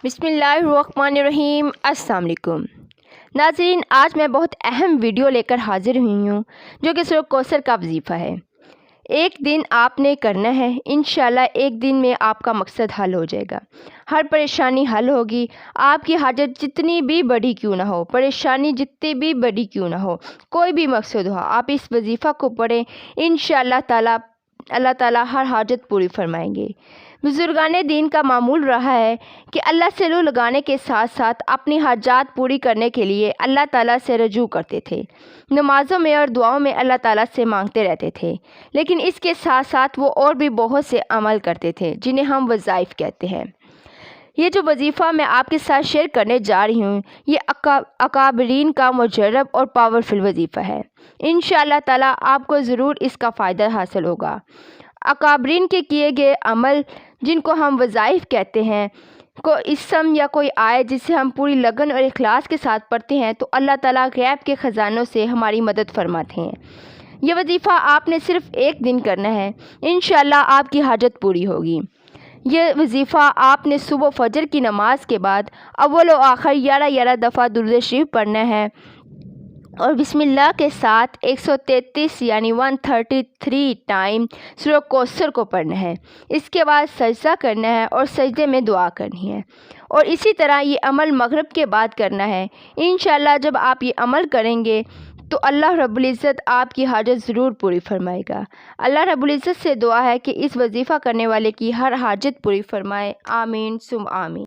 بسم اللہ الرحمن الرحیم۔ السلام علیکم ناظرین، آج میں بہت اہم ویڈیو لے کر حاضر ہوئی ہوں جو کہ سورۃ کوثر کا وظیفہ ہے۔ ایک دن آپ نے کرنا ہے، انشاءاللہ ایک دن میں آپ کا مقصد حل ہو جائے گا، ہر پریشانی حل ہوگی۔ آپ کی حاجت جتنی بھی بڑی کیوں نہ ہو، پریشانی جتنی بھی بڑی کیوں نہ ہو، کوئی بھی مقصد ہو، آپ اس وظیفہ کو پڑھیں، انشاءاللہ تعالیٰ اللہ تعالیٰ ہر حاجت پوری فرمائیں گے۔ بزرگان دین کا معمول رہا ہے کہ اللہ سے روح لگانے کے ساتھ ساتھ اپنی حاجات پوری کرنے کے لیے اللہ تعالیٰ سے رجوع کرتے تھے، نمازوں میں اور دعاؤں میں اللہ تعالیٰ سے مانگتے رہتے تھے، لیکن اس کے ساتھ ساتھ وہ اور بھی بہت سے عمل کرتے تھے جنہیں ہم وظائف کہتے ہیں۔ یہ جو وظیفہ میں آپ کے ساتھ شیئر کرنے جا رہی ہوں، یہ اکابرین کا مجرب اور پاورفل وظیفہ ہے۔ انشاءاللہ تعالیٰ آپ کو ضرور اس کا فائدہ حاصل ہوگا۔ اکابرین کے کیے گئے عمل، جن کو ہم وظائف کہتے ہیں، کو اسم یا کوئی آئے جسے ہم پوری لگن اور اخلاص کے ساتھ پڑھتے ہیں تو اللہ تعالیٰ غیب کے خزانوں سے ہماری مدد فرماتے ہیں۔ یہ وظیفہ آپ نے صرف ایک دن کرنا ہے، انشاءاللہ آپ کی حاجت پوری ہوگی۔ یہ وظیفہ آپ نے صبح فجر کی نماز کے بعد اول و آخر 11 دفعہ درود شریف پڑھنا ہے اور بسم اللہ کے ساتھ 133 یعنی 133 ٹائم سورۃ کوثر کو پڑھنا ہے۔ اس کے بعد سجدہ کرنا ہے اور سجدے میں دعا کرنی ہے، اور اسی طرح یہ عمل مغرب کے بعد کرنا ہے۔ انشاءاللہ جب آپ یہ عمل کریں گے تو اللہ رب العزت آپ کی حاجت ضرور پوری فرمائے گا۔ اللہ رب العزت سے دعا ہے کہ اس وظیفہ کرنے والے کی ہر حاجت پوری فرمائے، آمین ثم آمین۔